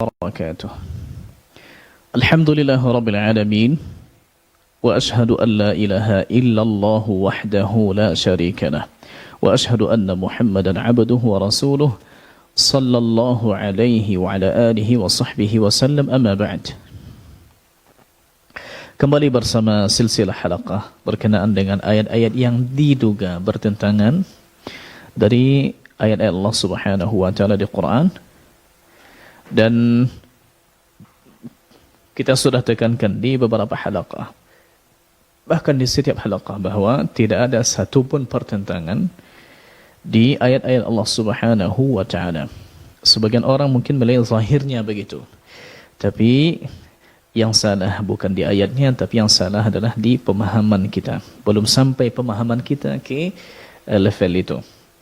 وبركاته. الحمد لله رب العالمين وأشهد أن لا إله إلا الله وحده لا شريك له وأشهد أن محمدا عبده ورسوله صلى الله عليه وعلى آله وصحبه وسلم. أما بعد. Kembali bersama silsilah halaqah berkenaan dengan ayat-ayat yang diduga bertentangan dari ayat-ayat Allah Subhanahu wa taala di Quran. Dan kita sudah tekankan di beberapa halaqah, bahkan di setiap halaqah, bahwa tidak ada satupun pertentangan di ayat-ayat Allah Subhanahu wa taala. Sebagian orang mungkin melihat zahirnya begitu, tapi yang salah bukan di ayatnya, tapi yang salah adalah di pemahaman kita. Belum sampai pemahaman kita ke level itu.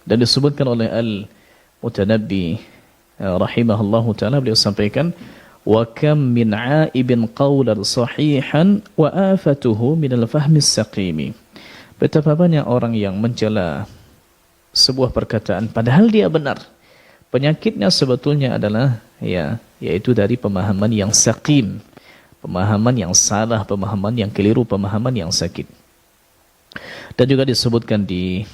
Dan disebutkan oleh Al-Mutanabbi rahimahullahu ta'ala, beliau sampaikan, wa kam min aibin qawlan sahihan wa afatuhu minal fahmis saqimi. Betapa banyak orang yang mencela sebuah perkataan padahal dia benar. Penyakitnya sebetulnya adalah yaitu dari pemahaman yang saqim, pemahaman yang salah, pemahaman yang keliru, pemahaman yang sakit. Dan juga disebutkan di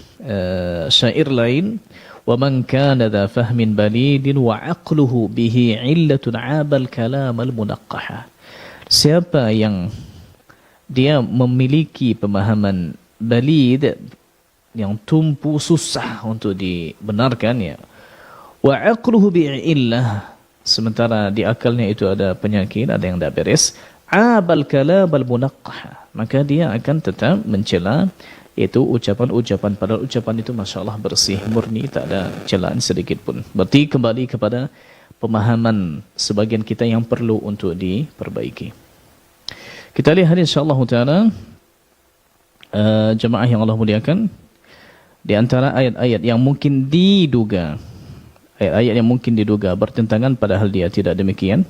syair lain, وَمَنْ كَانَ ذَا فَهْمٍ بَلِيدٍ وَعَقْلُهُ بِهِ عِلَّةٌ عَابَ الْكَلَامَ الْمُنَقَّحَ. Siapa yang dia memiliki pemahaman balid, yang tumpu susah untuk dibenarkan, ya, وَعَقْلُهُ بِعِلَّةٍ, sementara di akalnya itu ada penyakit, ada yang tidak beres, عَابَ الْكَلَامَ الْمُنَقَّحَ, maka dia akan tetap mencela itu ucapan-ucapan, padahal ucapan itu Masya Allah bersih, murni, tak ada celaan sedikit pun. Berarti kembali kepada pemahaman sebagian kita yang perlu untuk diperbaiki. Kita lihat insyaAllah ta'ala jemaah yang Allah muliakan, di antara ayat-ayat yang mungkin diduga, ayat-ayat yang mungkin diduga bertentangan padahal dia tidak demikian.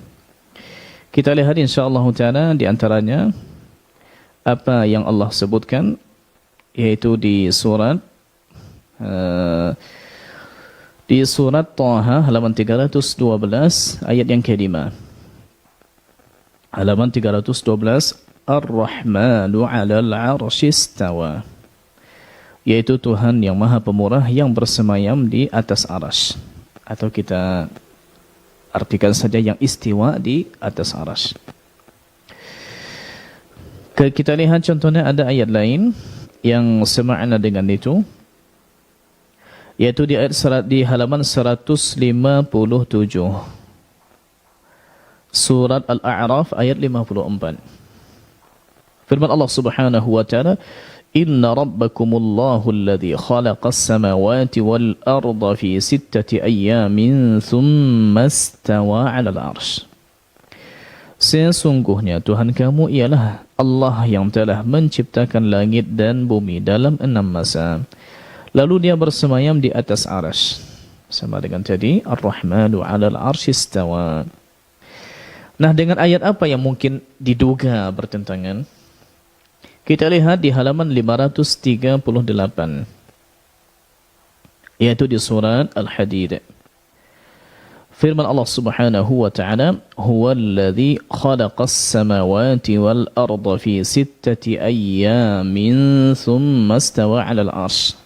Kita lihat insyaAllah ta'ala di antaranya apa yang Allah sebutkan, yaitu di surat Taha halaman 312 ayat yang ke-5. Halaman 312, Ar-Rahmanu 'alal 'arsy istawa, yaitu Tuhan yang Maha Pemurah yang bersemayam di atas arasy, atau kita artikan saja yang istiwa di atas arasy. Kita lihat contohnya ada ayat lain yang semakna dengan itu, yaitu di ayat di halaman 157 surat Al-A'raf ayat 54. Firman Allah Subhanahu wa taala, inna rabbakumullahu alladhi khalaqas samawati wal arda fi 6 ayyamin thumma istawa 'alal 'arsy. Sesungguhnya Tuhan kamu ialah Allah yang telah menciptakan langit dan bumi dalam 6 masa. Lalu dia bersemayam di atas arasy. Sama dengan tadi, Ar-Rahmanu 'alal 'arsy istawa. Nah, dengan ayat apa yang mungkin diduga bertentangan? Kita lihat di halaman 538. Yaitu di surat Al-Hadid. Firman Allah Subhanahu wa ta'ala, huwallazi khalaqas samawati wal arda fi 6 ayyamin thumma istawa 'alal 'arsy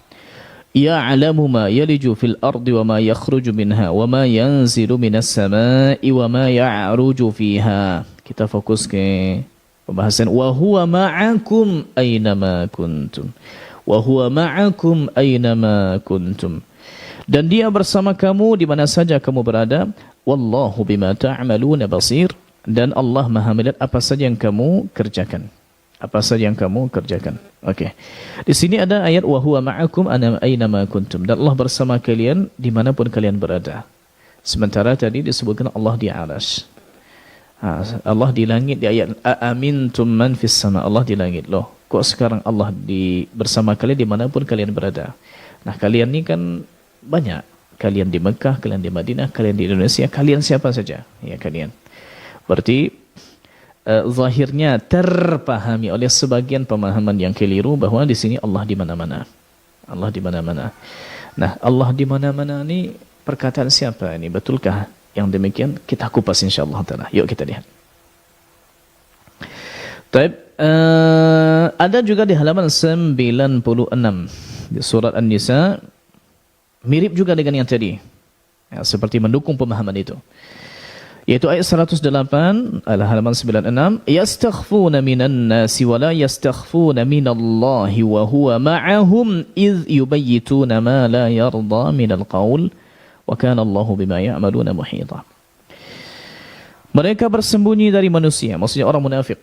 ya'lamu ma yaliju fil ardi wa ma yakhruju minha wa ma yanzilu minas samai wa ma ya'ruju fiha. Kita fokus ke pembahasan wa huwa ma'akum aynama kuntum. Wa huwa ma'akum aynama kuntum. Dan dia bersama kamu di mana saja kamu berada. Wallahu bima ta'maluna basir. Dan Allah Maha melihat apa saja yang kamu kerjakan. Apa saja yang kamu kerjakan. Okey. Di sini ada ayat wa huwa ma'akum aina ma kuntum. Dan Allah bersama kalian dimanapun kalian berada. Sementara tadi disebutkan Allah di arasy. Allah di langit di ayat amintum man fis sama. Allah di langit. Loh, kok sekarang Allah bersama kalian dimanapun kalian berada. Nah, kalian ni kan banyak. Kalian di Mekah, kalian di Madinah, kalian di Indonesia, kalian siapa saja. Ya, kalian. Berarti zahirnya terpahami oleh sebagian pemahaman yang keliru bahwa di sini Allah di mana-mana. Allah di mana-mana. Nah, Allah di mana-mana ni perkataan siapa ini? Betulkah Yang demikian kita kupas insya-Allah taala. Yuk kita lihat. Baik, ada juga di halaman 96 di surat An-Nisa, mirip juga dengan yang tadi. Ya, seperti mendukung pemahaman itu. Yaitu ayat 108 halaman 96, yastakhfuna minan nasi wa la yastakhfuna minallahi wa huwa ma'ahum idh yubayyituna ma la yarda minal qaul wa kana Allahu bima ya'maluna muhita. Mereka bersembunyi dari manusia, maksudnya orang munafik.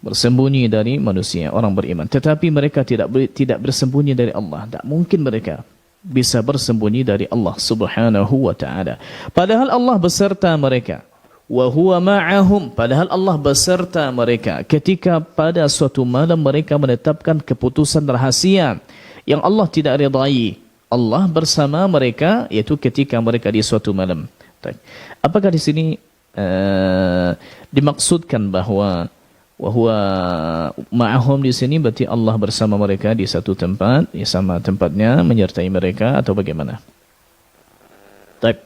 Bersembunyi dari manusia, orang beriman. Tetapi mereka tidak bersembunyi dari Allah. Tak mungkin mereka bisa bersembunyi dari Allah subhanahu wa ta'ala. Padahal Allah beserta mereka. Wa huwa ma'ahum. Padahal Allah beserta mereka. Ketika pada suatu malam mereka menetapkan keputusan rahasia yang Allah tidak ridai. Allah bersama mereka, yaitu ketika mereka di suatu malam. Apakah di sini dimaksudkan bahwa wahwa ma'ahum di sini berarti Allah bersama mereka di satu tempat, sama tempatnya menyertai mereka atau bagaimana? Baik.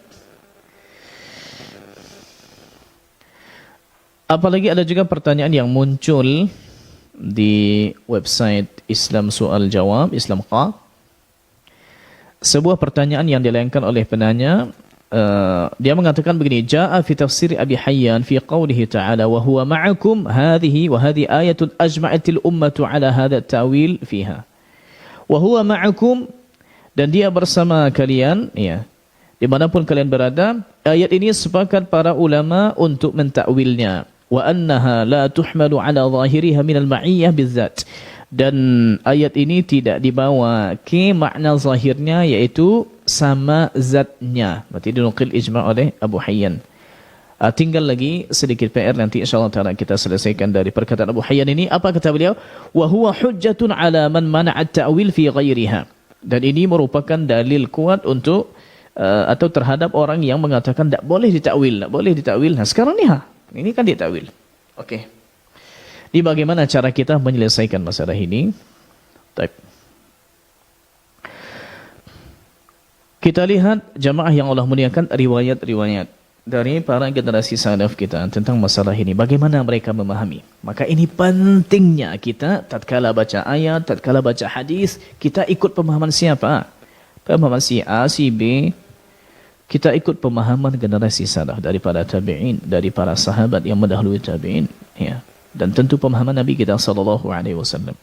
Apalagi ada juga pertanyaan yang muncul di website Islam Soal Jawab, Islam Qa. Sebuah pertanyaan yang dilayangkan oleh penanya, dia mengatakan begini, jaa fi tafsir Abi Hayyan fi qawlihi ta'ala wa huwa ma'akum hadhihi wa hadhi ayatun ajma'atil ummatu ala hadha ta'wil fiha. Wa huwa ma'akum, dan dia bersama kalian, ya, dimanapun kalian berada. Ayat ini sepakat para ulama untuk mentakwilnya. Wa annaha la tuhmalu ala zahiriha minal ma'iyyah bizzat. Dan ayat ini tidak dibawa ke makna zahirnya, yaitu sama zatnya. Berarti dinukil ijma' oleh Abu Hayyan. Tinggal lagi sedikit PR nanti insyaAllah ta'ala kita selesaikan dari perkataan Abu Hayyan ini. Apa kata beliau? Wa huwa hujjatun ala man mana'at ta'wil fi ghairiha. Dan ini merupakan dalil kuat untuk atau terhadap orang yang mengatakan tak boleh ditakwil, tak boleh ditakwil. Nah sekarang ini kan ditakwil. Okey. Ini bagaimana cara kita menyelesaikan masalah ini? Baik. Kita lihat jamaah yang Allah muliakan riwayat-riwayat dari para generasi salaf kita tentang masalah ini. Bagaimana mereka memahami? Maka ini pentingnya kita tatkala baca ayat, tatkala baca hadis, kita ikut pemahaman siapa? Pemahaman si A, si B. Kita ikut pemahaman generasi salaf dari para tabi'in, dari para sahabat yang mendahului tabi'in, ya. Dan tentu pemahaman Nabi kita sallallahu alaihi wasallam.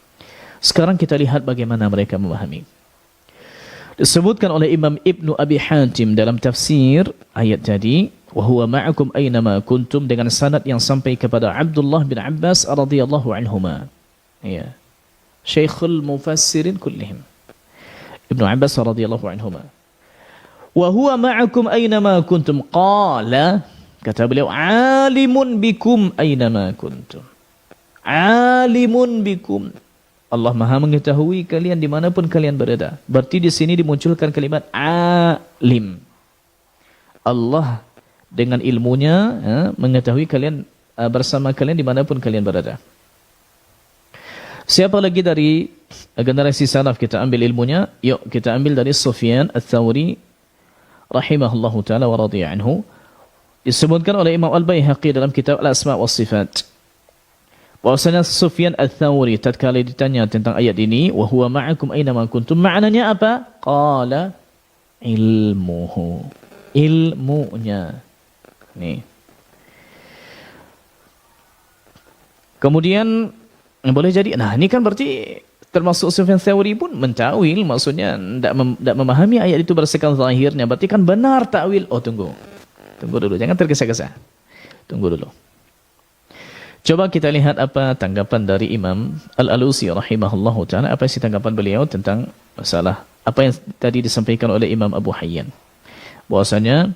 Sekarang kita lihat bagaimana mereka memahami. Disebutkan oleh Imam Ibnu Abi Hatim dalam tafsir ayat tadi, wa huwa ma'akum aynama kuntum, dengan sanad yang sampai kepada Abdullah bin Abbas radhiyallahu anhuma. Ya. Syekhul mufassirin kullihim. Ibnu Abbas radhiyallahu anhuma. Wa huwa ma'akum aynama kuntum, qala, kata beliau, alimun bikum aynama kuntum. Alimun bikum. Allah Maha mengetahui kalian dimanapun kalian berada. Berarti di sini dimunculkan kalimat alim. Allah dengan ilmunya mengetahui kalian bersama kalian dimanapun kalian berada. Siapa lagi dari generasi salaf kita ambil ilmunya? Yuk kita ambil dari Sufyan Ats-Tsauri rahimahullahu taala wa radhiya anhu. Disebutkan oleh Imam Al-Baihaqi dalam kitab Al-Asma' wa Sifat. Bahwasanya Sufyan Ats-Tsauri tatkala ditanya tentang ayat ini, wa huwa ma'akum aynama kuntum, maknanya apa? Qala ilmuhu. Ilmunya. Nih. Kemudian boleh jadi, nah ini kan berarti termasuk Sufyan Ats-Tsauri pun mentawil, maksudnya tidak memahami ayat itu berdasarkan zahirnya. Berarti kan benar takwil. Oh tunggu dulu, jangan tergesa-gesa. Tunggu dulu. Coba kita lihat apa tanggapan dari Imam Al-Alusi rahimahullahu ta'ala. Apa sih tanggapan beliau tentang masalah apa yang tadi disampaikan oleh Imam Abu Hayyan. Bahwasanya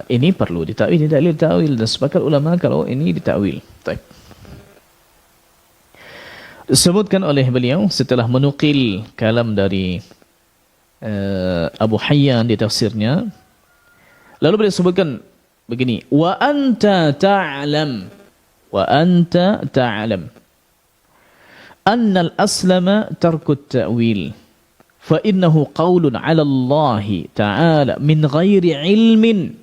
ini perlu ditakwil, dalil takwil, dan sepakat ulama kalau ini ditakwil. Baik. Disebutkan oleh beliau setelah menukil kalam dari Abu Hayyan di tafsirnya. Lalu beliau sebutkan begini, wa anta ta'lam anna al-aslama tarku at-ta'wil fa innahu qaulun 'ala Allah ta'ala min ghairi ilmin.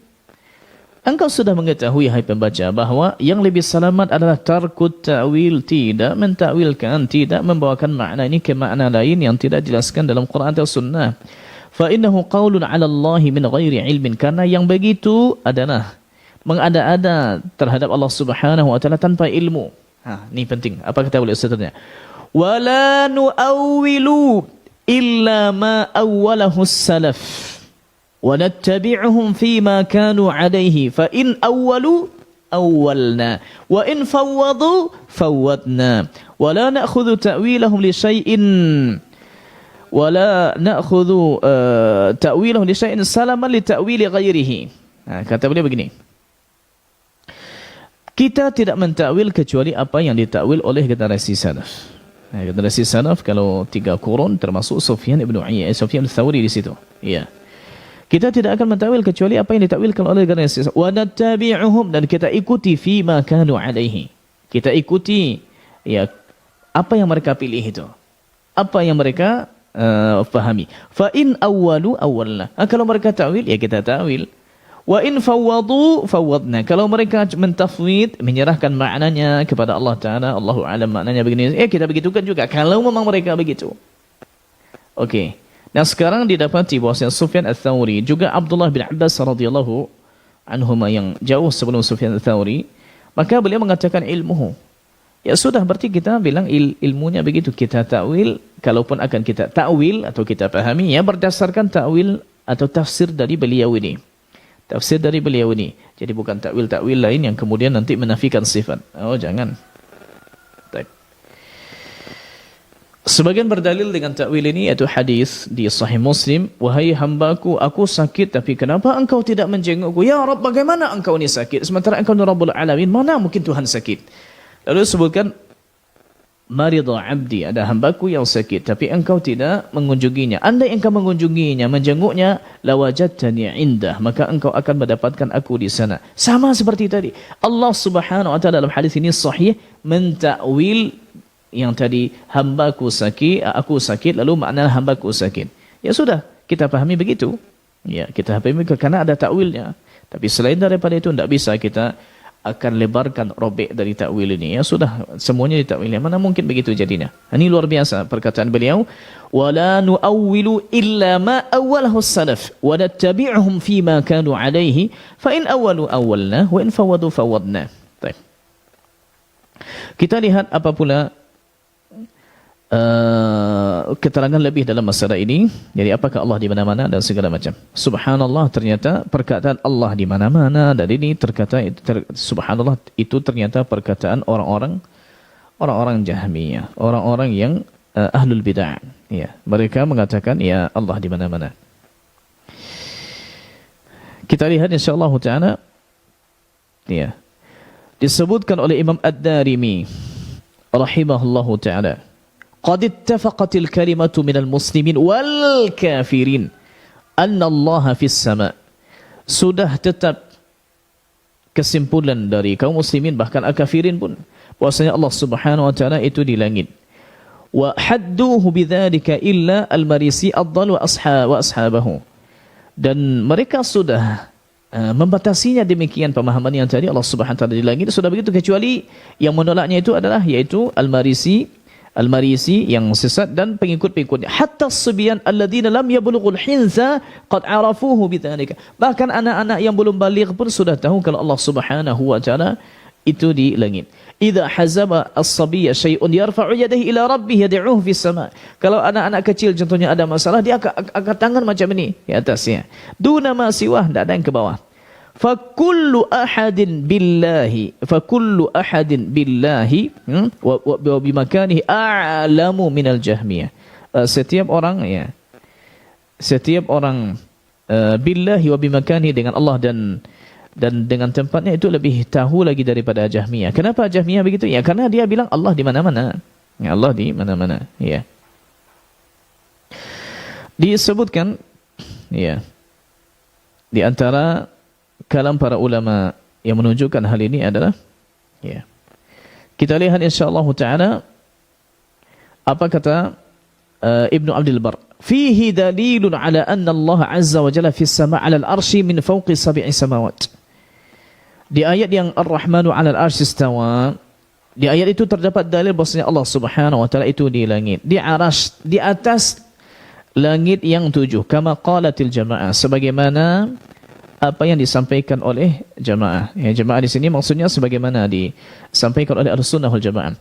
Engkau sudah mengetahui, hai pembaca, bahawa yang lebih selamat adalah tarkut ta'wil, tidak mentakwilkan, tidak membawakan makna ini ke makna lain yang tidak dijelaskan dalam Quran atau Sunnah. Fa innahu qaulun 'ala Allah min ghairi ilmin, karena yang begitu adalah mengada-ada terhadap Allah Subhanahu wa taala tanpa ilmu. Ini penting. Apa kata beliau seterusnya? Wala nu'awwilu illa ma awwalahu salaf. وَنَتَّبِعُهُمْ فِي مَا كَانُوا عَلَيْهِ فَإِنْ أَوَّلُوا أَوَّلْنَا وَإِنْ فَوَّضُوا فَوَّضْنَا وَلَا نَأْخُذُ تَأْوِيلَهُمْ لِشَيْءٍ سَلَمًا لِتَأْوِيلِ غَيْرِهِ. Kata beliau begini, kita tidak mentakwil kecuali apa yang ditakwil oleh generasi salaf. Generasi salaf kalau 3 kurun termasuk Sufyan ibn Thawri di situ. Ya. Kita tidak akan mentakwil kecuali apa yang ditakwilkan oleh generasi salaf. Wa nattabi'uhum, dan kita ikuti fi ma kanu alaihi. Kita ikuti ya apa yang mereka pilih itu. Apa yang mereka fahami. Fa in awwalu awwalna. Kalau mereka takwil ya kita takwil. Wa in fawwadu fawwadna. Kalau mereka mentafwid, menyerahkan maknanya kepada Allah Taala, Allahu a'lam maknanya begini, kita begitukan juga kalau memang mereka begitu. Okey. Nah, sekarang didapati bahwasanya Sufyan Ats-Tsauri juga Abdullah bin Abbas radhiyallahu anhuma yang jauh sebelum Sufyan Ats-Tsauri, maka beliau mengatakan ilmuhu. Ya sudah, berarti kita bilang ilmunya begitu, kita takwil, kalaupun akan kita takwil atau kita pahami ya berdasarkan takwil atau tafsir dari beliau ini. Tafsir dari beliau ini. Jadi bukan takwil-takwil lain yang kemudian nanti menafikan sifat. Oh, jangan. Baik. Sebagian berdalil dengan takwil ini yaitu hadis di Sahih Muslim, wahai hambaku, aku sakit, tapi kenapa engkau tidak menjengukku? Ya Rabb, bagaimana engkau ini sakit? Sementara engkau Rabbul Alamin, mana mungkin Tuhan sakit? Lalu sebutkan, maridha abdi, ada hambaku yang sakit, tapi engkau tidak mengunjunginya. Andai engkau mengunjunginya, menjenguknya, lawajadtani indah, maka engkau akan mendapatkan aku di sana. Sama seperti tadi. Allah Subhanahu wa taala dalam hadis ini sahih mentakwil yang tadi, hambaku sakit, aku sakit, lalu makna hambaku sakit. Ya sudah, kita pahami begitu. Ya, kita pahami karena ada takwilnya. Tapi selain daripada itu tidak bisa kita akan lebarkan robek dari takwil ini. Ya sudah, semuanya ditakwilnya. Mana mungkin begitu jadinya. Ini luar biasa perkataan beliau. Wala nu'awwilu illa ma awwalahu salaf wa nattabi'uhum fi ma kanu alaihi fa in awwalu awwalna wa in fawadu fawadna. Baik. Kita lihat apa pula keterangan lebih dalam masalah ini. Jadi apakah Allah di mana-mana dan segala macam. Subhanallah, ternyata perkataan Allah di mana-mana dan ini subhanallah itu ternyata perkataan orang-orang Jahmiyah, orang-orang yang ahlul bid'ah. Ya, mereka mengatakan ya Allah di mana-mana. Kita lihat insyaallah taala ya. Disebutkan oleh Imam Ad-Darimi rahimahullahu taala, قد اتفقت الكلمة من المسلمين والكافرين أن الله في السماء. Sudah tetap kesimpulan dari kaum muslimin bahkan al-kafirin pun bahwasanya Allah Subhanahu wa taala itu di langit. Wa hadduhu bidzalika illa al-Marisi ad-dal wa ashabahu. Dan mereka sudah membatasinya demikian pemahaman yang tadi Allah Subhanahu wa taala di langit sudah begitu, kecuali yang menolaknya itu adalah yaitu Al-Marisi yang sesat dan pengikut-pengikutnya. Hatta as-subyan alladziina lam yablughul hinsa qad arafuhu bidzalika. Bahkan anak-anak yang belum baligh pun sudah tahu kalau Allah Subhanahu wa taala itu di langit. Idza hazaba as-sabiyya syai'un yarfa'u yadayhi ila rabbih yad'uhu fis sama'. Kalau anak-anak kecil contohnya ada masalah, dia angkat tangan macam ini di atasnya. Duna ma siwah, tidak ada yang ke bawah. Fakullu ahadin billahi wa bimakanihi a'lamu minal jahmiyah. Setiap orang billahi wa bimakanihi, dengan Allah dan dengan tempatnya itu lebih tahu lagi daripada Jahmiyah. Kenapa Jahmiyah begitu? Ya karena dia bilang Allah di mana-mana. Ya, Allah di mana-mana, ya. Disebutkan ya di antara kalam para ulama yang menunjukkan hal ini adalah ya. Kita lihat insyaallah taala apa kata Ibnu Abdul Bar fihi dalilun ala anna Allah azza wa jalla fis sama' 'ala al-'arsy min fawqi sab'i samawat. Di ayat yang Ar-Rahmanu 'ala al-'arsy istawa, di ayat itu terdapat dalil bahwasanya Allah Subhanahu wa taala itu di langit, di arsy, di atas langit yang 7, kama qalatil jamaah, sebagaimana apa yang disampaikan oleh jamaah. Ya, jamaah di sini maksudnya sebagaimana disampaikan oleh Ahlussunnah wal Jamaah.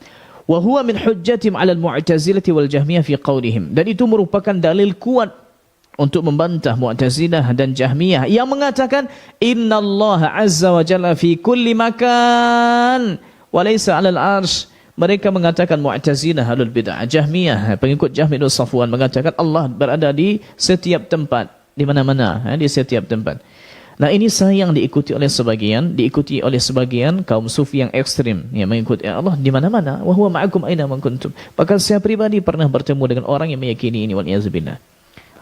Wa huwa min hujjatihim 'ala al-Mu'tazilah wal Jahmiyah fi qaulihim. Dan itu merupakan dalil kuat untuk membantah Mu'tazilah dan Jahmiyah yang mengatakan innallaha azza wa jalla fi kulli makan wa laysa 'alal arsy. Mereka mengatakan Mu'tazilah, Ahlul Bid'ah, Jahmiyah, pengikut Jahmi bin Safwan mengatakan Allah berada di setiap tempat, di mana-mana, di setiap tempat. Nah, ini sayang diikuti oleh sebagian kaum sufi yang ekstrim, yang mengikuti Allah di mana-mana. Wa huwa ma'akum aina ma kuntum. Bahkan saya pribadi pernah bertemu dengan orang yang meyakini ini, wal iyazbillah.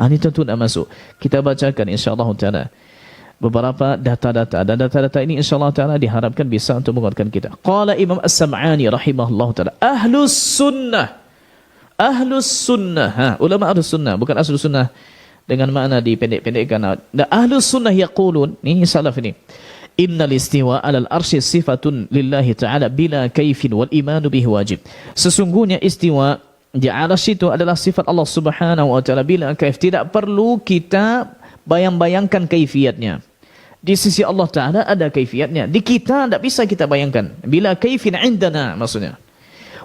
Ini tentu tidak masuk. Kita bacakan insyaallah taala beberapa data-data, dan data-data ini insyaallah taala diharapkan bisa untuk menguatkan kita. Qala Imam As-Sam'ani rahimahullah taala, ahlus sunnah, ulama ahlus sunnah, bukan ahlus sunnah dengan makna dipendek-pendekkan. Dan ahlus sunnah yaqulun, ini salaf ini, innal istiwa 'alal arsy sifatun lillahi ta'ala bila kaifin wal imanu bihi wajib. Sesungguhnya istiwa di arsy itu adalah sifat Allah Subhanahu wa taala bila kaif, tidak perlu kita bayang-bayangkan kaifiatnya. Di sisi Allah Ta'ala ada kaifiatnya, di kita tidak bisa kita bayangkan. Bila kaifin indana maksudnya.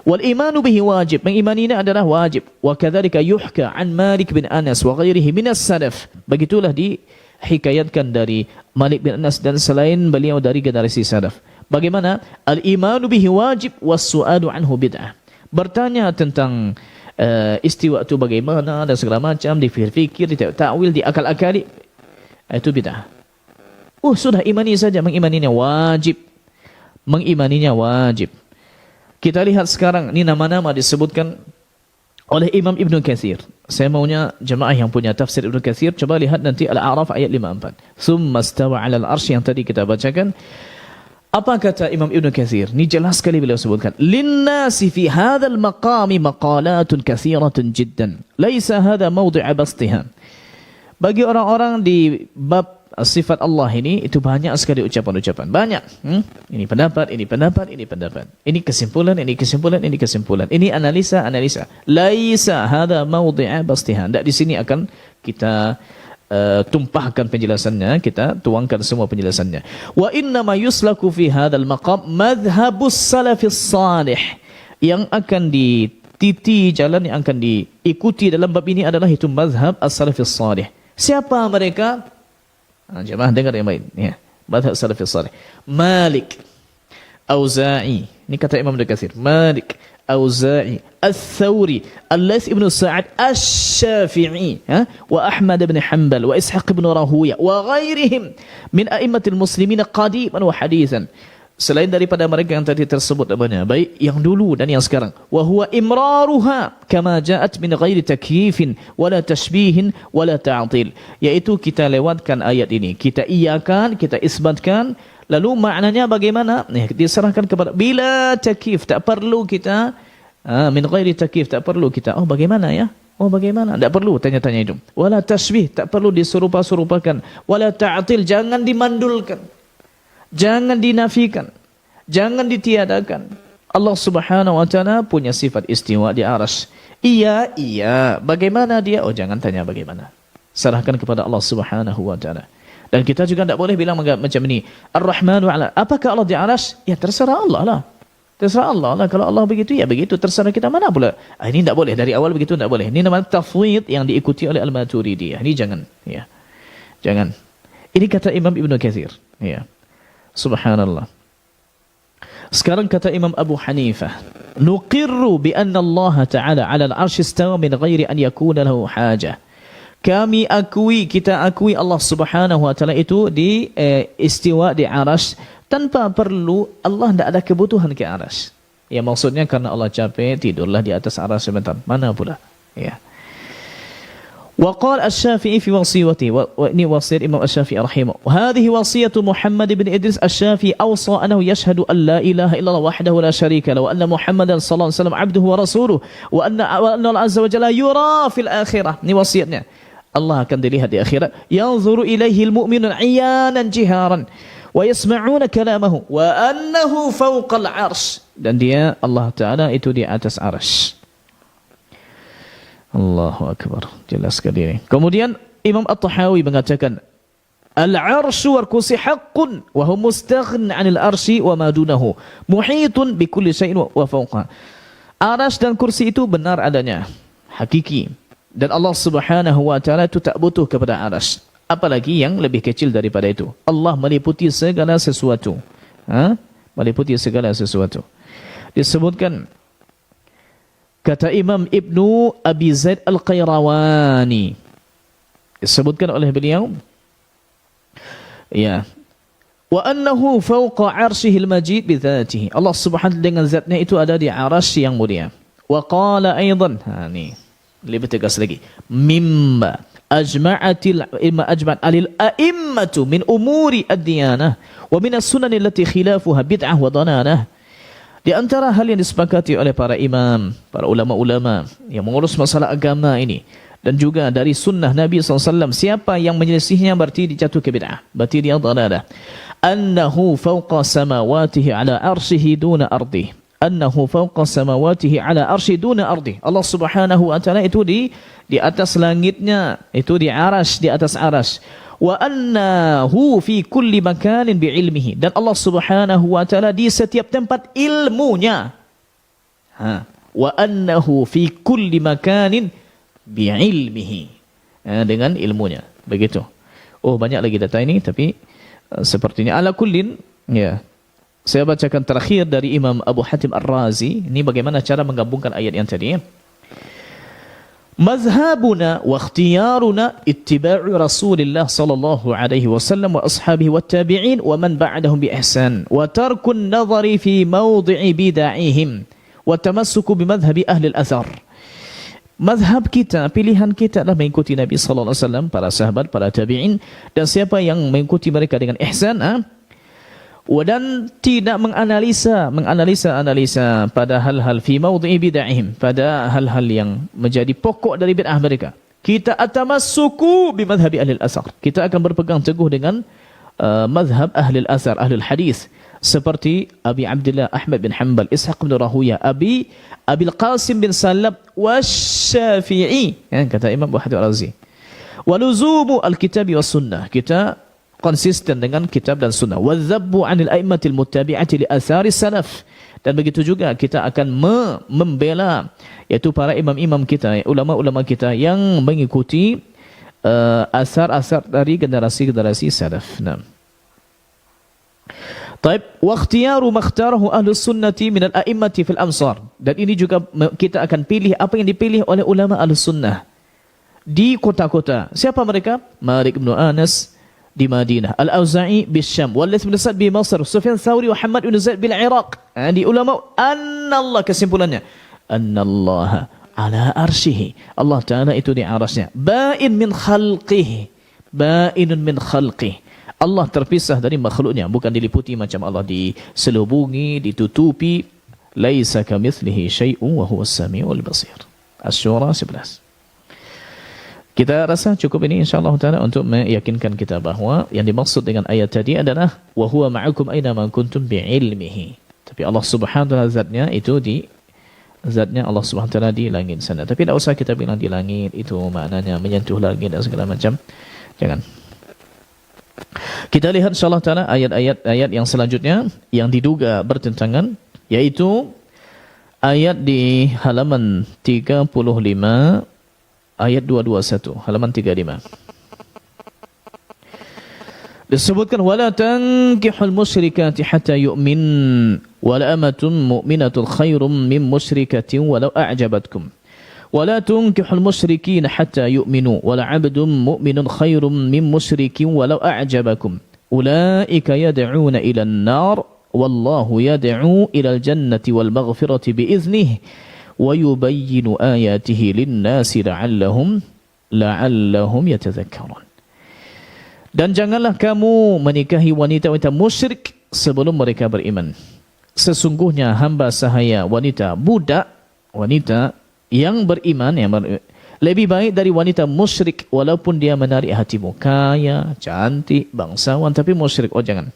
Wal imanu bihi wajib, mengimaninya adalah wajib. Wa kadzalika yuhka an Malik bin Anas wa ghairihi minas salaf. Begitulah dihikayatkan dari Malik bin Anas dan selain beliau dari generasi salaf. Bagaimana? Al imanu bihi wajib was su'alu anhu bid'ah. Bertanya tentang istiwa itu bagaimana dan segala macam, dipikir-fikir, ditakwil, diakal-akali, itu bid'ah. Sudah imani saja, mengimaninya wajib. Kita lihat sekarang, ini nama-nama disebutkan oleh Imam Ibn Katsir. Saya maunya jemaah yang punya tafsir Ibn Katsir, coba lihat nanti Al-A'raf ayat 54. Tsumma stawa 'alal arsy yang tadi kita bacakan. Apa kata Imam Ibn Katsir? Ini jelas sekali beliau sebutkan. Linnasi fi hadzal maqami maqalatun katsiratun jiddan. Laisa hadza mawdi'a bastiha. Bagi orang-orang di bab sifat Allah ini, itu banyak sekali ucapan-ucapan. Banyak. Ini pendapat, ini pendapat, ini pendapat. Ini kesimpulan, ini kesimpulan, ini kesimpulan. Ini analisa, analisa. Laisa hadza mawdi'a bastiha. Tidak di sini akan kita tumpahkan penjelasannya, kita tuangkan semua penjelasannya. Wa inna ma yuslaku fi hadzal maqam madhhabus salafis salih. Yang akan dititi, jalan yang akan diikuti dalam bab ini adalah itu mazhab as-salafis salih. Siapa mereka? Jemaah dengar yang baik, ya. Mazhab salafis salih. Malik, Auza'i. Ini kata Imam Ibnu Katsir. Malik, Auza'i, Ats-Tsauri, Al-Laits ibn Sa'ad, Asy-Syafi'i, wa Ahmad bin Hanbal, wa Ishaq bin Rahuya, wa ghairihim min a'immatil muslimin qadiman wa haditsan. Selain daripada mereka yang tadi tersebut namanya, baik yang dulu dan yang sekarang. Wa huwa imraruha kama ja'at min ghairi takyifin wala tashbihin wala ta'til. Yaitu kita lewatkan ayat ini, kita iyakan, kita isbatkan. Lalu maknanya bagaimana? Diserahkan kepada bila takyif, tak perlu kita min ghairi takyif, tak perlu kita bagaimana ya? Bagaimana? Tak perlu tanya-tanya itu. Wala tashbih, tak perlu diserupa-serupakan. Wala ta'til, jangan dimandulkan. Jangan dinafikan, jangan ditiadakan. Allah Subhanahu wa taala punya sifat istiwa di arsy. Iya. Bagaimana dia? Jangan tanya bagaimana. Serahkan kepada Allah Subhanahu wa taala. Dan kita juga tidak boleh bilang macam ini. Ar-Rahmanu 'ala. Apakah Allah di arsy? Ya terserah Allah lah. Terserah Allah lah. Kalau Allah begitu, ya begitu. Terserah kita mana pula. Ini tidak boleh. Dari awal begitu tidak boleh. Ini namanya tafwid yang diikuti oleh Al-Maturidiyah. Ini jangan. Ya. Jangan. Ini kata Imam Ibn Katsir. Ya. Subhanallah. Sekarang kata Imam Abu Hanifah, nuqirru bi anna Allah Ta'ala 'ala al-'arsy istawa min ghairi an yakuna lahu hajah. Kita akui Allah Subhanahu wa taala itu di istiwa di arsy tanpa perlu, Allah tidak ada kebutuhan ke arsy. Ya maksudnya karena Allah capek, tidurlah di atas arsy sebentar. Mana pula? Ya. وقال الشافعي في وصيته وإني وصية الإمام الشافعي رحمه وهذه وصية محمد بن إدريس الشافعي أوصى أنه يشهد أن لا إله إلا الله وحده لا شريك له وأن محمدا صلى الله عليه وسلم عبده ورسوله وأن الله عز وجل يرى في الآخرة. Ini wasiatnya. Allah akan dilihat di akhirat. Yanzuru ilaihi al-mu'minun 'iyanan jiharan wa yasma'una kalamahu wa annahu fawqa al-'arsy. Dan dia Allah Taala itu di atas arsy. Allahu Akbar. Jelas sekali ini. Kemudian Imam At-Tahawi mengatakan al-arsyu wal kursi haqqun wa huwa mustaghn 'anil arsy wa ma dunahu muhitun bi kulli syai'in wa fawqa. Arsy dan kursi itu benar adanya, hakiki. Dan Allah Subhanahu wa taala itu tak butuh kepada arsy. Apalagi yang lebih kecil daripada itu. Allah meliputi segala sesuatu. Meliputi segala sesuatu. Disebutkan kata Imam Ibnu Abi Zaid Al-Qayrawani, disebutkan oleh beliau, ya, wa annahu fawqa 'arsyihil majid bi dzatihi. Allah Subhanahu dengan zatnya itu ada di arasy yang mulia. Wa qala aidan, ini lebih tegas lagi, mimma ajma'atil alil a'immatu min umuri ad-diyanah wa min as-sunan allati khilafuha bid'ah wa dhananah. Di antara hal yang disepakati oleh para imam, para ulama-ulama yang mengurus masalah agama ini, dan juga dari sunnah Nabi SAW, siapa yang menyelesainya berarti dijatuh ke bid'ah, berarti dia dhalalah. Annahu fawqa samawatihi ala arsyihi duna ardih. Annahu fawqa samawatihi ala arsyihi duna ardih. Allah Subhanahu wa taala itu di atas langitnya, itu di arasy, di atas arasy. Wa annahu fi kulli makanin bi'ilmihi. Dan Allah Subhanahu wa taala di setiap tempat ilmunya. Wa annahu fi kulli makanin bi'ilmihi. Dengan ilmunya. Begitu. Oh, banyak lagi data ini, tapi sepertinya ala kullin, ya. Saya bacakan terakhir dari Imam Abu Hatim Ar-Razi. Ini bagaimana cara menggabungkan ayat yang tadi, ya. Mazhabuna wa ikhtiyaruna ittiba'u Rasulillah sallallahu alaihi wasallam wa ashabihi wat tabi'in wa man ba'dahum bi ihsan wa tarkun nadhari fi mawdi'i bid'ahihim wa tamassuku bi madhhabi ahli al-athar. Mazhab kita, pilihan kita adalah mengikuti Nabi sallallahu alaihi wasallam, para sahabat, para tabi'in, dan siapa yang mengikuti mereka dengan ihsan, dan tidak menganalisa pada hal-hal fi mawdhi'i bid'ahim, pada hal-hal yang menjadi pokok dari bid'ah mereka. Kita atamassuku bi madhhabi ahli al-athar. Kita akan berpegang teguh dengan madhhab ahli al-athar, ahli al-hadis, seperti Abi Abdullah Ahmad bin Hanbal, Ishaq bin Rahuyah, Abil Qasim bin Salab wasy-Syafi'i, kata Imam Abu Hatim Ar-Razi. Wa luzumu al-kitabi was sunnah. Kita konsisten dengan kitab dan sunnah. Wadzabbu 'anil a'immatil muttabi'ati li athari salaf. Dan begitu juga kita akan membela, yaitu para imam-imam kita, ulama-ulama kita yang mengikuti asar-asar dari generasi-generasi salaf. Nah. Taib, wa ikhtiyaru makhtarahu ahlus sunnati minal a'immati fil amsar. Dan ini juga kita akan pilih apa yang dipilih oleh ulama ahlus sunnah di kota-kota. Siapa mereka? Malik bin Anas di Madinah, Al-Auza'i di Syam, Walith bin Sa'd di Masr, Sufyan Thawri wa Muhammad bin Zaid bil Iraq. Di ulama, annallah, kesimpulannya, annallaha ala arsyihi. Allah Ta'ala itu di arasnya. Ba'in min khalqihi. Ba'inun min khalqihi. Allah terpisah dari makhluknya, bukan diliputi macam Allah diselubungi, ditutupi. Laisa kamitslihi syai'un wa huwas samiul basir. Asy-Syura 11. Kita rasa cukup ini insyaAllah ta'ala untuk meyakinkan kita bahawa yang dimaksud dengan ayat tadi adalah wa huwa ma'akum aina ma kuntum bi'ilmihi. Tapi Allah Subhanahu wa ta'ala zatnya itu zatnya Allah Subhanahu wa ta'ala di langit sana. Tapi tidak usah kita bilang di langit itu maknanya menyentuh langit dan segala macam. Jangan. Kita lihat insyaAllah ta'ala ayat-ayat yang selanjutnya yang diduga bertentangan, yaitu ayat di halaman 35, ayat 221, halaman 35. Disebutkan wala tankihul musyrikati hatta yu'min wala amatun mu'minatul khairum min musyrikatin walau a'jabatkum. ولا تنكحوا المشركين حتى يؤمنوا ولعبد مؤمن خير من مشرك ولو أعجبكم أولئك يدعون إلى النار والله يدعو إلى الجنة والمغفرة بإذنه ويبين آياته للناس لعلهم la'allahum yatadhakkarun. Dan janganlah kamu menikahi wanita-wanita musyrik sebelum mereka beriman. Sesungguhnya hamba sahaya wanita budak, wanita yang beriman, lebih baik dari wanita musyrik walaupun dia menarik hatimu. Kaya, cantik, bangsawan tapi musyrik. Oh jangan.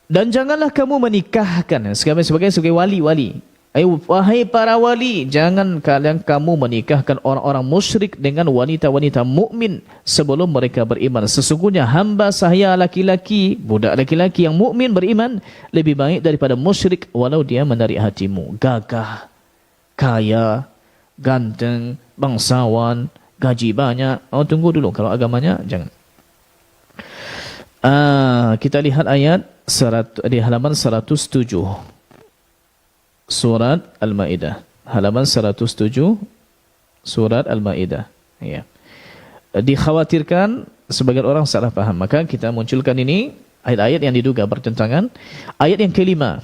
Dan janganlah kamu menikahkan sebagai wali-wali. Wahai para wali, jangan kalian kamu menikahkan orang-orang musyrik dengan wanita-wanita mukmin sebelum mereka beriman. Sesungguhnya hamba sahaya laki-laki, budak laki-laki yang mukmin beriman lebih baik daripada musyrik walau dia menarik hatimu. Gagah, kaya, ganteng, bangsawan, gaji banyak. Oh tunggu dulu, kalau agamanya jangan. Kita lihat ayat di halaman 107. Surat Al-Ma'idah. Halaman 107 Surat Al-Ma'idah. Ya. Dikhawatirkan sebagian orang salah faham. Maka kita munculkan ini ayat-ayat yang diduga bertentangan. Ayat yang kelima.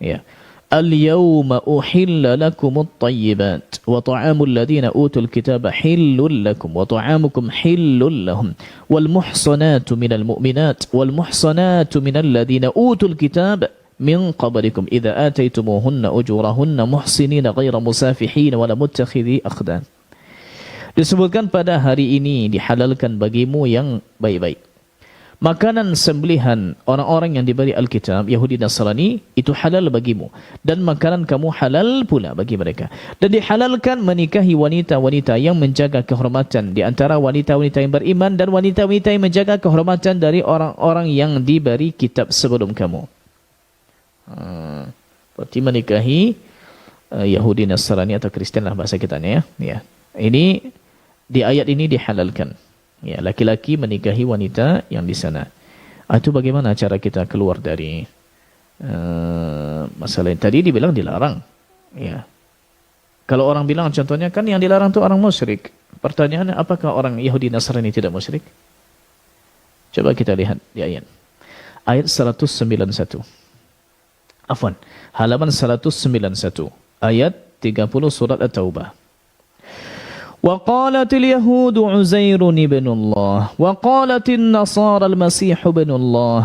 Ya. Al-yawma uhilla lakumut tayyibat wa ta'amul ladhina utul kitaba hillul lakum wa ta'amukum hillul lahum wal muhsanatu minal mu'minat wal muhsanatu minal ladhina utul kitaba min qablikum idza ataytumuhunna ujurahunna muhsinina ghayra musafihin wala muttakhidhi akhdan. Disebutkan pada hari ini dihalalkan bagimu yang baik-baik. Makanan sembelihan orang-orang yang diberi Alkitab, Yahudi Nasrani, itu halal bagimu. Dan makanan kamu halal pula bagi mereka. Dan dihalalkan menikahi wanita-wanita yang menjaga kehormatan di antara wanita-wanita yang beriman dan wanita-wanita yang menjaga kehormatan dari orang-orang yang diberi kitab sebelum kamu. Seperti menikahi Yahudi Nasrani atau Kristen lah bahasa kitanya ya. Ini di ayat ini dihalalkan. Ya, laki-laki menikahi wanita yang di sana. Itu bagaimana cara kita keluar dari masalah ini? Tadi dibilang dilarang. Ya. Kalau orang bilang contohnya kan yang dilarang itu orang musyrik. Pertanyaannya apakah orang Yahudi Nasrani tidak musyrik? Coba kita lihat di ayat. Ayat 191. Afwan, halaman 191. Ayat 30 surat At-Taubah. وقالت اليهود عزير ابن الله وقالت النصارى المسيح ابن الله.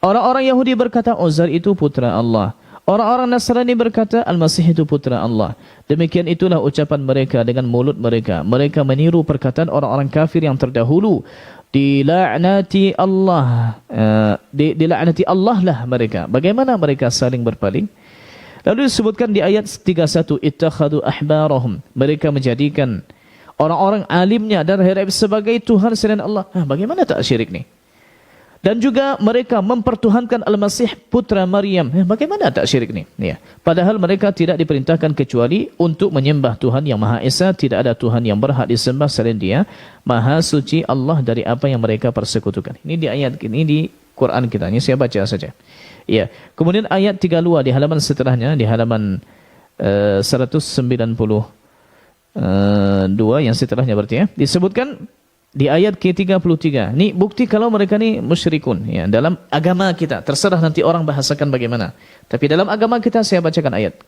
Orang-orang Yahudi berkata Uzair itu putra Allah. Orang-orang Nasrani berkata Al-Masih itu putra Allah. Demikian itulah ucapan mereka dengan mulut mereka. Mereka meniru perkataan orang-orang kafir yang terdahulu. Dilaknati Allah. Dilaknati Allah lah mereka. Bagaimana mereka saling berpaling? Lalu disebutkan di ayat 31, ittakhadu ahbarahum. Mereka menjadikan orang-orang alimnya dan harib sebagai Tuhan selain Allah. Bagaimana tak syirik ni? Dan juga mereka mempertuhankan Al-Masih putra Maryam. Bagaimana tak syirik ni? Ya. Padahal mereka tidak diperintahkan kecuali untuk menyembah Tuhan yang Maha Esa. Tidak ada Tuhan yang berhak disembah selain Dia. Maha suci Allah dari apa yang mereka persekutukan. Ini di ayat ini di Quran kita. Ini saya baca saja. Ya. Kemudian ayat 32 di halaman setelahnya, di halaman 192 yang setelahnya berarti ya, disebutkan di ayat ke-33. Ini bukti kalau mereka ni musyrikun ya. Dalam agama kita, terserah nanti orang bahasakan bagaimana. Tapi dalam agama kita saya bacakan ayat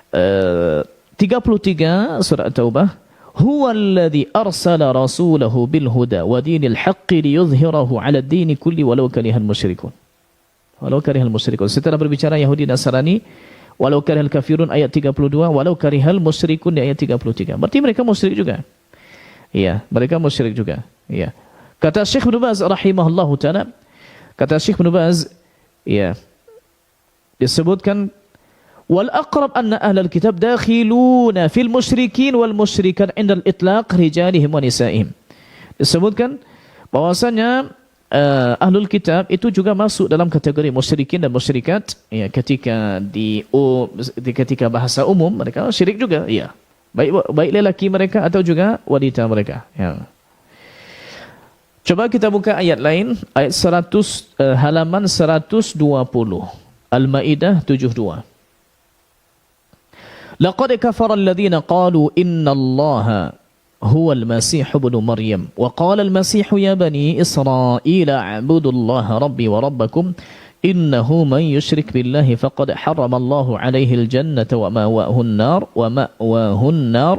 33 surah At-Taubah. Huwallazi arsala rasulahu bil huda wa dinil haqqi liyudhhirahu 'ala ad-din kulli walau karihal musyrikun. Walau karihal musyrikun. Setelah berbicara Yahudi Nasrani, walau karihal kafirun ayat 32, walau karihal musyrikun di ayat 33. Berarti mereka musyrik juga. Ya, mereka musyrik juga. Ya. Kata Syekh Ibn Baz rahimahullahu taala, kata Syekh Ibn Baz, ya, disebutkan wal aqrab anna ahlul kitab dakhiluna fil musyrikin wal musyrikan 'inda al-itlaq rijalihim wa nisaihim. Disebutkan bahwasanya ahlul kitab itu juga masuk dalam kategori musyrikin dan musyrikat ya, ketika bahasa umum mereka syirik juga ya. Baik lelaki mereka atau juga wanita mereka ya. Coba kita buka ayat lain, ayat 100 halaman 120 Al-Maidah 72. Laqad kafara alladhina qalu innallaha huwa al-masih ibn maryam wa qala al-masih ya bani israila a'budu allaha rabbi wa rabbakum Innahu man yushrik billahi faqad harrama Allahu alaihi al-jannata wa ma'wahu an-nar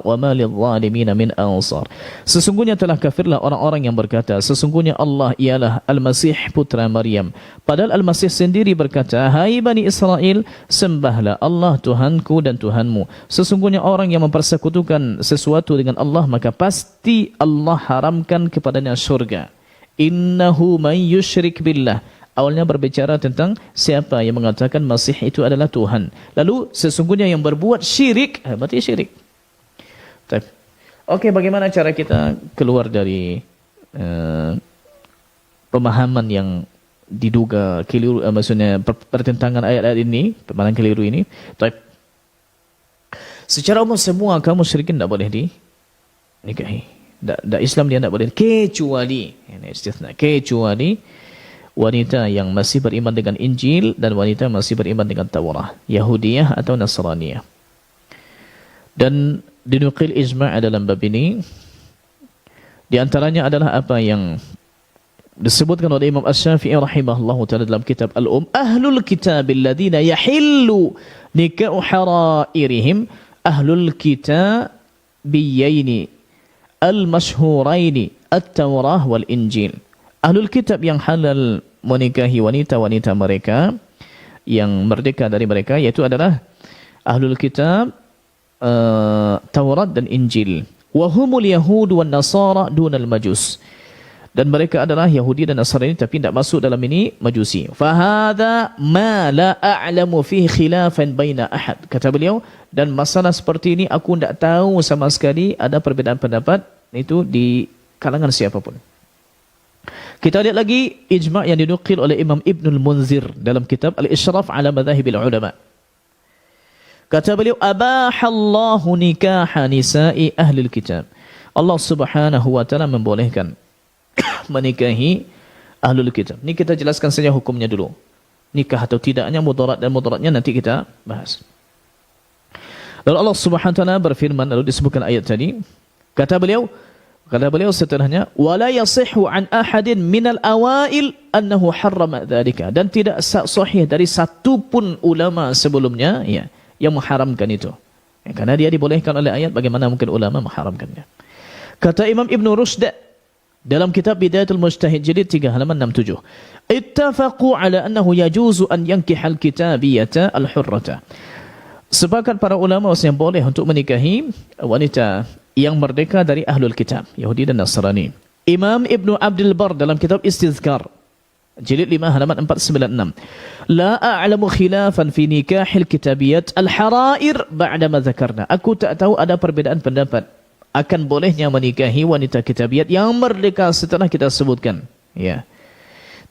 wa ma lidh-dhalimin min ansar. Sesungguhnya telah kafirlah orang-orang yang berkata, sesungguhnya Allah ialah Al-Masih putra Maryam. Padahal Al-Masih sendiri berkata, hai Bani Israel, sembahlah Allah Tuhanku dan Tuhanmu. Sesungguhnya orang yang mempersekutukan sesuatu dengan Allah, maka pasti Allah haramkan kepadanya syurga. Innahu man yushrik billah. Awalnya berbicara tentang siapa yang mengatakan Masih itu adalah Tuhan. Lalu sesungguhnya yang berbuat syirik, berarti syirik. Okey, bagaimana cara kita keluar dari pemahaman yang diduga keliru, maksudnya pertentangan ayat-ayat ini, pemahaman keliru ini? Secara umum semua kaum musyrikin tidak boleh dinikahi. Islam dia tidak boleh, kecuali ini istithna, kecuali wanita yang masih beriman dengan Injil dan wanita masih beriman dengan Taurat, Yahudiyah atau Nasraniyah. Dan dinukil ijma' dalam bab ini, di antaranya adalah apa yang disebutkan oleh Imam Asy-Syafi'i rahimahullahu taala dalam kitab Ahlul kitab alladhina yahillu nikahu harairihim ahlul kitabiyyaini al-mashhuraini at-Taurah wal Injil. Ahlul kitab yang halal menikahi wanita-wanita mereka yang merdeka dari mereka, yaitu adalah ahlul kitab Taurat dan Injil. Wahumul yahud wan nasara dunal majus. Dan mereka adalah Yahudi dan Nasrani tapi tidak masuk dalam ini Majusi. Fahadha ma la a'lamu fihi khilafan baina ahad. Kata beliau, dan masalah seperti ini aku tidak tahu sama sekali ada perbezaan pendapat itu di kalangan siapapun. Kita lihat lagi ijma' yang dinukil oleh Imam Ibnul Munzir dalam kitab Al-Ishraf ala Madhahibil Ulama. Kata beliau, abahallahu nikaha nisa'i ahlil kitab. Allah Subhanahu wa taala membolehkan menikahi ahlul kitab. Ini kita jelaskan saja hukumnya dulu. Nikah atau tidaknya, mudarat dan mudaratnya nanti kita bahas. Lalu Allah Subhanahu wa taala berfirman, lalu disebutkan ayat tadi, kata beliau setelahnya, wala yasihhu an ahadin minal awail annahu harrama dzalika, dan tidak sahih dari satu pun ulama sebelumnya ya yang mengharamkan itu. Ya, karena dia dibolehkan oleh ayat, bagaimana mungkin ulama mengharamkannya? Kata Imam Ibn Rushd dalam kitab Bidayatul Mujtahid jilid 3 halaman 67, ittafaqu ala annahu yajuzu an yankihal kitabiyata al-hurrata. Sepakat para ulama yang boleh untuk menikahi wanita yang merdeka dari ahlul kitab, Yahudi dan Nasrani. Imam Ibn Abdul Bar dalam kitab Istizkar jilid 5 halaman 496, la a'lamu khilafan fi nikahil kitabiyat al-harair ba'da ma dzakarna. Aku tak tahu ada perbedaan pendapat akan bolehnya menikahi wanita kitabiyat yang merdeka setelah kita sebutkan. Ya.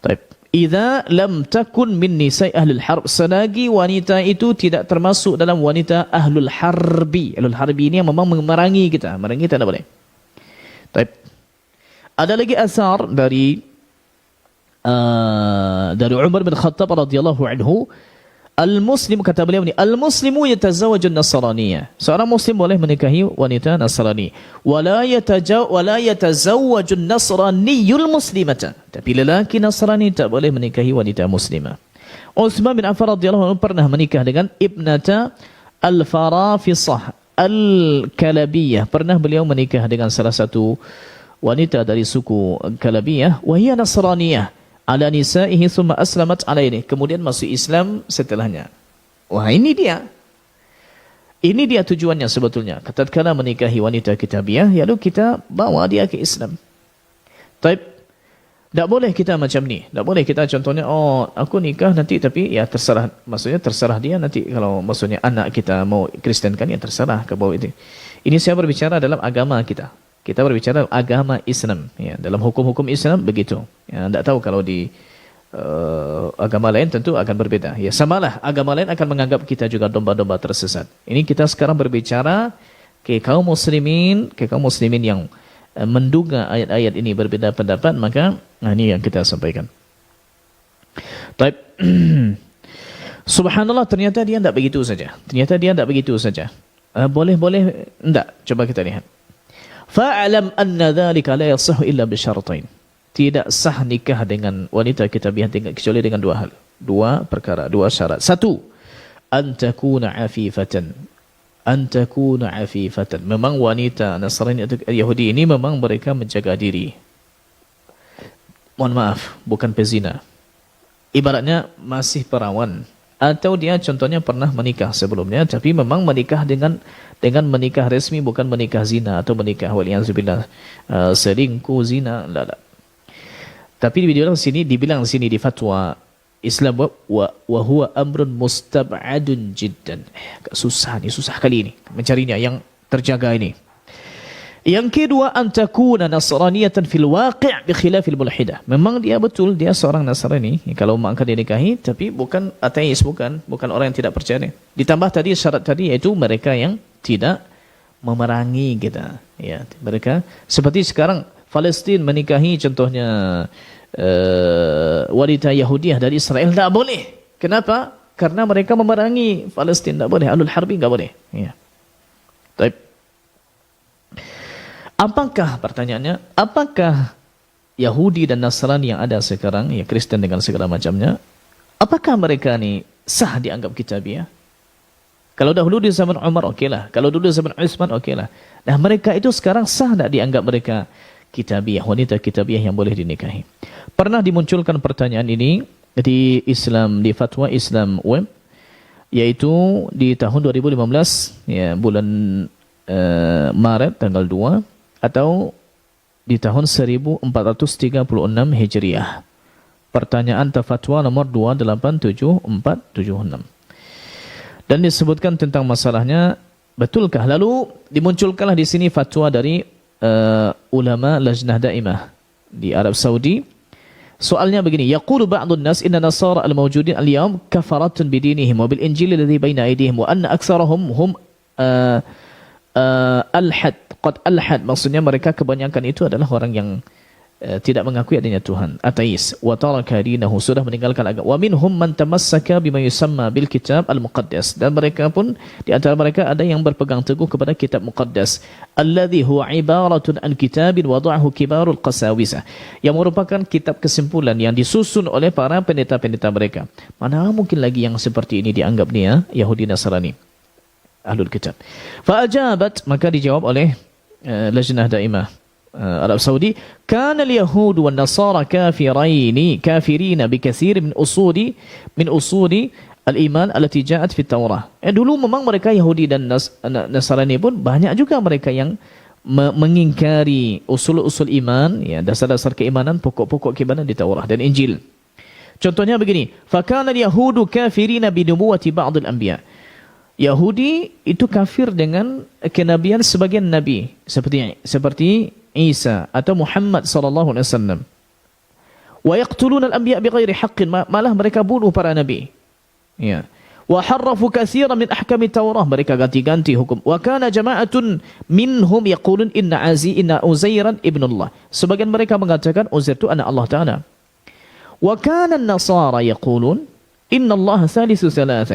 Baik. Idza lam takun min nisa'i ahlul harb, selagi wanita itu tidak termasuk dalam wanita ahlul harbi. Ahlul harbi ini yang memang memerangi kita tidak boleh. Baik. Ada lagi asar dari Umar bin Khattab radhiyallahu anhu, al-muslim, kata beliau ni, al-muslimu yatazawwaju an-nasraniyah. Seorang muslim boleh menikahi wanita Nasrani. Wala yatazawwaju an-nasraniyul muslimata. Tapi lelaki Nasrani tak boleh menikahi wanita muslimah. Utsman bin Affan radhiyallahu anhu pernah menikah dengan ibnata al-Farafisah al-Kalabiyah. Pernah beliau menikah dengan salah satu wanita dari suku Kalabiyah, wa hiya Nasraniyah ala nisa'ihi thumma aslamat alaihi, kemudian masuk Islam setelahnya. Wah, ini dia tujuannya sebetulnya. Tatkala menikahi wanita kitabiyah, lalu kita bawa dia ke Islam. Taib, tak boleh kita macam ni. Tak boleh kita contohnya, oh aku nikah nanti tapi ya terserah, maksudnya terserah dia nanti, kalau maksudnya anak kita mau Kristen kan ya terserah ke bawah itu. Ini saya berbicara dalam agama kita. Kita berbicara agama Islam, ya, dalam hukum-hukum Islam begitu. Ya, tidak tahu kalau di agama lain tentu akan berbeda. Ya, samalah agama lain akan menganggap kita juga domba-domba tersesat. Ini kita sekarang berbicara ke kaum muslimin yang menduga ayat-ayat ini berbeda pendapat, maka ini yang kita sampaikan. Taib. Subhanallah, ternyata dia tidak begitu saja. Boleh tidak? Coba kita lihat. Fa'alam anna dhalika la yasihhu illa bi syartain. Tidak sah nikah dengan wanita kitabiyah kecuali dengan dua hal. Dua perkara, dua syarat. Satu, antakuna afifatan. Antakuna afifatan. Memang wanita Nasrani atau Yahudi ini memang mereka menjaga diri. Mohon maaf, bukan pezina. Ibaratnya masih perawan. Atau dia contohnya pernah menikah sebelumnya, tapi memang menikah dengan menikah resmi, bukan menikah zina atau menikah waliyazubillah selingkuh zina. La. Tapi dibilang sini di fatwa Islam wa huwa amrun mustab'adun jiddan. Susah kali ini mencarinya yang terjaga ini. Yang kedua, antakuna nasraniyatan fil waqi' bi khilafil mulhidah. Memang dia betul, dia seorang Nasrani kalau mak akan dinikahi, tapi bukan ateis, bukan orang yang tidak percaya. Ditambah tadi syarat tadi yaitu mereka yang tidak memerangi kita. Ya, mereka seperti sekarang Palestin menikahi contohnya wanita Yahudiah dari Israel tidak boleh. Kenapa? Karena mereka memerangi Palestin, tidak boleh. Ahlul harbi tidak boleh. Ya. Baik. Apakah pertanyaannya, apakah Yahudi dan Nasrani yang ada sekarang, ya Kristen dengan segala macamnya, apakah mereka ni sah dianggap kitabiah? Kalau dahulu di zaman Umar, okeylah. Kalau dulu di zaman Utsman, okeylah. Nah, mereka itu sekarang sah tak dianggap mereka kitabiah, wanita kitabiah yang boleh dinikahi? Pernah dimunculkan pertanyaan ini di Islam, di fatwa Islam Web, yaitu di tahun 2015, ya bulan Maret tanggal 2, atau di tahun 1436 Hijriah. Pertanyaan tafatwa nomor 287476. Dan disebutkan tentang masalahnya, betulkah? Lalu dimunculkanlah di sini fatwa dari ulama Lajnah Daimah di Arab Saudi. Soalnya begini, yaqulu ba'dun nas inna nasara al-mawjudin al-yawm kafaratun bidinihim wa bil injil alladhi baina aydihim wa anna aktsarahum hum alhad, qad alhad, maksudnya mereka kebanyakan itu adalah orang yang tidak mengakui adanya Tuhan, ateis, wa taraka dinahu, sudah meninggalkan agama, wa minhum man tamassaka bima yusamma bil kitab al muqaddas, dan mereka pun di antara mereka ada yang berpegang teguh kepada kitab muqaddas, alladhi huwa ibaratun an kitabin wada'ahu kibarul qasawisa, yang merupakan kitab kesimpulan yang disusun oleh para pendeta-pendeta mereka. Mana mungkin lagi yang seperti ini dianggap dia Yahudi Nasrani, Ahlul Kitab. Fa'ajabat, maka dijawab oleh Lajnah Daimah Arab Saudi, kana al-yahud wan nasara kafirina bikathir min usuli al-iman allati ja'at fi Taurah. Dulu memang mereka Yahudi dan Nasrani pun banyak juga mereka yang mengingkari usul-usul iman, ya, dasar-dasar keimanan, pokok-pokok keimanan di Taurah dan Injil. Contohnya begini, fa kana al-yahudu kafirina bi nubuwati ba'd al-anbiya. Yahudi itu kafir dengan kenabian sebagian nabi seperti Isa atau Muhammad sallallahu alaihi wasallam. Wa yaqtuluna al-anbiya bighairi haqqin, malah mereka bunuh para nabi. Ya. Wa harrafu katsiran min ahkami Taurah, mereka ganti-ganti hukum. Wa kana jama'atun minhum yaqulun inna Uzairan ibnullah. Sebagian mereka mengatakan Uzair itu anak Allah Taala. Wa kana an-nasara yaqulun inna Allah thalithu thalatha.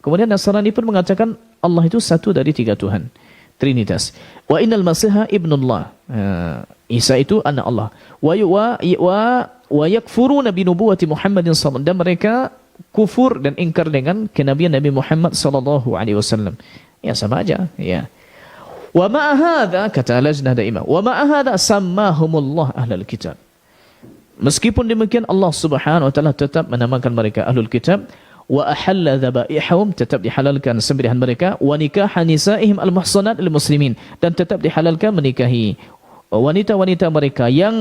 Kemudian Nasrani pun mengatakan Allah itu satu dari tiga Tuhan, Trinitas. Wa innal Masiha ibnullah, Isa itu anak Allah. Wa yakfuruna bi nubuwati Muhammadin sallallahu alaihi wasallam, dan mereka kufur dan ingkar dengan kenabian Nabi Muhammad sallallahu alaihi wasallam. Ya, sama aja, ya. Wa ma'a hadza, kata Lajnah Daimah, wa ma'a hadza sammahumullah ahlul kitab. Meskipun demikian Allah Subhanahu wa taala tetap menamakan mereka Ahlul Kitab. Wa ahalla dhabaihum, tetap dihalalkan sembelihan mereka, wa nikaha nisaihim al-muhsanat al-muslimin, dan tetap dihalalkan menikahi wanita-wanita mereka yang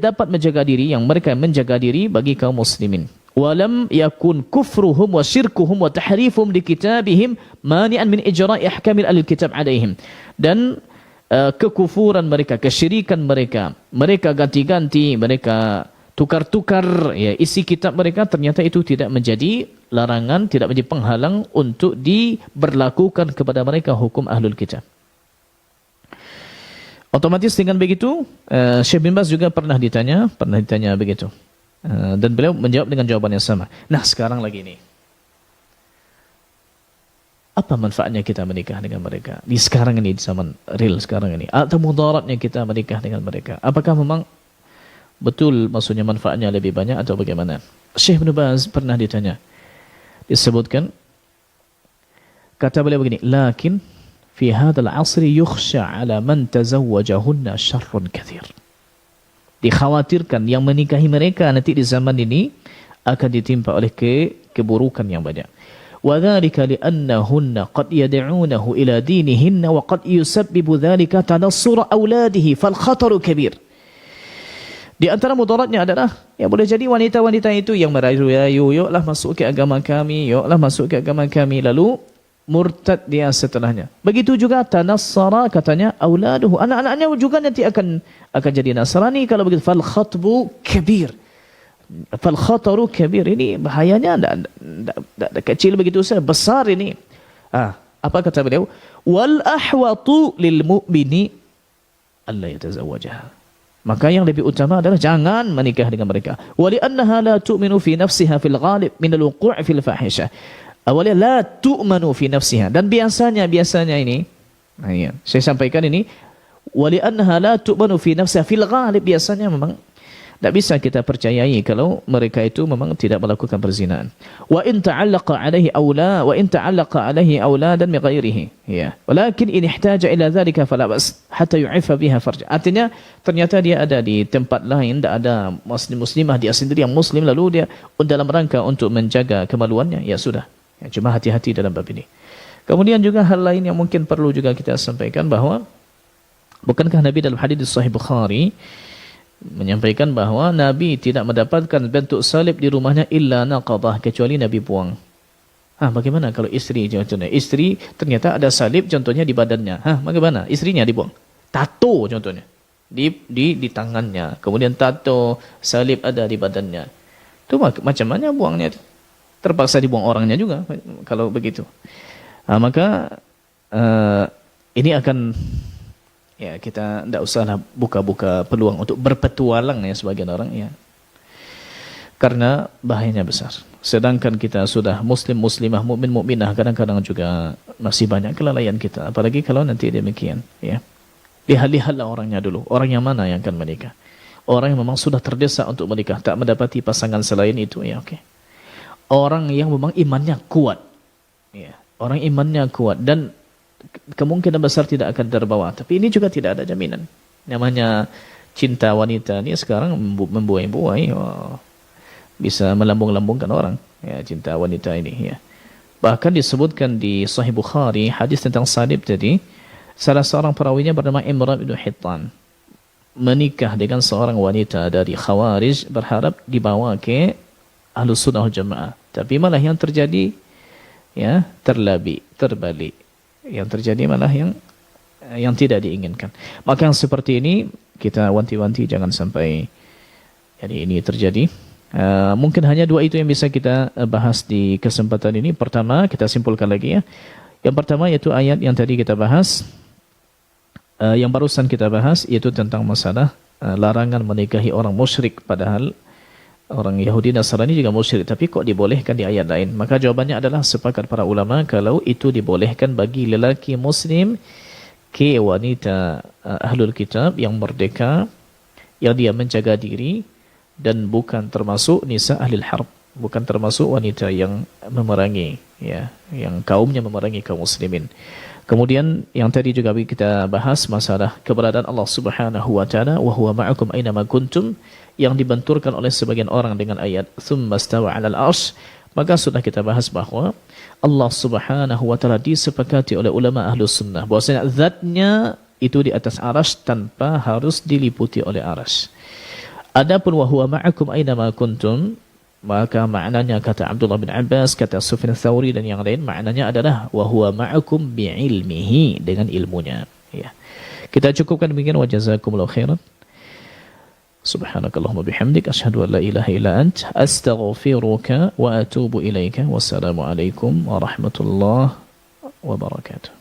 dapat menjaga diri, yang mereka menjaga diri bagi kaum muslimin. Walam yakun kufruhum wa syirkuhum wa tahrifum li kitabihim mani'an min ijra'i ahkamil al-kitab alaihim, dan kekufuran mereka, kesyirikan mereka, mereka ganti-ganti, mereka tukar-tukar, ya, isi kitab mereka, ternyata itu tidak menjadi larangan, tidak menjadi penghalang untuk diberlakukan kepada mereka hukum Ahlul Kitab. Otomatis dengan begitu, Syekh bin Baz juga pernah ditanya begitu. Dan beliau menjawab dengan jawaban yang sama. Nah, sekarang lagi ini, apa manfaatnya kita menikah dengan mereka? Di sekarang ini, di zaman real sekarang ini. Atau mudaratnya kita menikah dengan mereka? Apakah memang betul maksudnya manfaatnya lebih banyak atau bagaimana? Syekh Ibn Baz pernah ditanya, disebutkan, kata beliau begini, lakin fi hadzal 'asri yukhsha 'ala man tazawwajahunna syarrun katsir. Dikhawatirkan yang menikahi mereka nanti di zaman ini akan ditimpa oleh keburukan yang banyak. Wa dzalika li'annahunna qad yad'unahu ila dinihinna wa qad yusabbibu dzalika tanassur auladihi fal khataru kabir. Di antara mudaratnya adalah, ya boleh jadi wanita-wanita itu yang merayu-rayu, yuklah masuk ke agama kami, yuklah masuk ke agama kami, lalu murtad dia setelahnya. Begitu juga tanassara, katanya auladuhu, anak-anaknya juga nanti akan jadi Nasrani kalau begitu. Fal khatbu kabir. Fal khataru kabir, ini bahayanya tidak kecil begitu saja, besar ini. Apa kata beliau? Wal ahwatu lil mu'mini alla yatazawwajaha. Maka yang lebih utama adalah jangan menikah dengan mereka. Wa li annaha la tu'minu fi nafsiha fil ghalib min al-wuqu' fil fahisha. Awalnya la tu'manu fi nafsiha, dan biasanya ini, saya sampaikan ini, wa li annaha la tu'manu fi nafsiha fil ghalib, biasanya memang tidak bisa kita percayai kalau mereka itu memang tidak melakukan perzinaan. Wa in ta'allaqa alaihi auladan min ghairihi, ya. Walakin in ihtaja ila dzalika fala bas hatta yu'iffa biha farj. Artinya ternyata dia ada di tempat lain, tidak ada muslimah, dia sendiri yang muslim, lalu dia dalam rangka untuk menjaga kemaluannya, ya sudah. Ya, cuma hati-hati dalam bab ini. Kemudian juga hal lain yang mungkin perlu juga kita sampaikan, bahwa bukankah Nabi dalam hadis Sahih Bukhari menyampaikan bahwa Nabi tidak mendapatkan bentuk salib di rumahnya illa naqadah, kecuali Nabi buang. Bagaimana kalau istri, contohnya istri ternyata ada salib contohnya di badannya, bagaimana istrinya dibuang? Tato contohnya di tangannya, kemudian tato salib ada di badannya, itu macam mana buangnya? Terpaksa dibuang orangnya juga kalau begitu. Maka ini akan, ya kita tidak usahlah buka-buka peluang untuk berpetualang ya sebagian orang, ya, karena bahayanya besar. Sedangkan kita sudah muslimah, mukminah, kadang-kadang juga masih banyak kelalaian kita, apalagi kalau nanti demikian, ya. Lihat-lihatlah orangnya dulu, orang yang mana yang akan menikah. Orang yang memang sudah terdesak untuk menikah, tak mendapati pasangan selain itu, ya oke. Orang yang memang imannya kuat, ya, orang imannya kuat dan kemungkinan besar tidak akan terbawa. Tapi ini juga tidak ada jaminan. Namanya cinta wanita ini sekarang membuai-buai, bisa melambung-lambungkan orang, ya, cinta wanita ini, ya. Bahkan disebutkan di Sahih Bukhari hadis tentang salib tadi, salah seorang perawinya bernama Imran bin Hittan menikah dengan seorang wanita dari Khawarij, berharap dibawa ke Ahlus Sunnah wal Jamaah, tapi malah yang terjadi, ya, terbalik. Yang terjadi malah yang tidak diinginkan. Maka yang seperti ini kita wanti-wanti jangan sampai jadi ini terjadi. Mungkin hanya dua itu yang bisa kita bahas di kesempatan ini. Pertama, kita simpulkan lagi, ya. Yang pertama yaitu ayat yang tadi kita bahas, yang barusan kita bahas, yaitu tentang masalah larangan menikahi orang musyrik, padahal orang Yahudi Nasrani juga musyrik, tapi kok dibolehkan di ayat lain? Maka jawabannya adalah sepakat para ulama kalau itu dibolehkan bagi lelaki muslim ke wanita ahlul kitab yang merdeka, yang dia menjaga diri dan bukan termasuk nisa ahlil harb, bukan termasuk wanita yang memerangi, ya, yang kaumnya memerangi kaum muslimin. Kemudian yang tadi juga kita bahas masalah keberadaan Allah Subhanahu wa taala, wa huwa ma'akum aina ma kuntum, yang dibenturkan oleh sebagian orang dengan ayat tsumma stawa 'alal 'arsy. Maka sudah kita bahas bahwa Allah Subhanahu wa taala disepakati oleh ulama Ahlus Sunnah bahwasanya zatnya itu di atas arasy tanpa harus diliputi oleh arasy. Adapun wa huwa ma'akum aina ma kuntum, maka maknanya kata Abdullah bin Abbas, kata Sufyan Tsauri dan yang lain, maknanya adalah wa huwa ma'akum bi'ilmihi, dengan ilmunya, ya. Kita cukupkan demikian, wa jazakumullahu khairan. Subhanakallahumma bihamdik asyhadu an la ilaha illa ant astaghfiruka wa atubu ilaika. Wassalamu alaikum warahmatullahi wabarakatuh.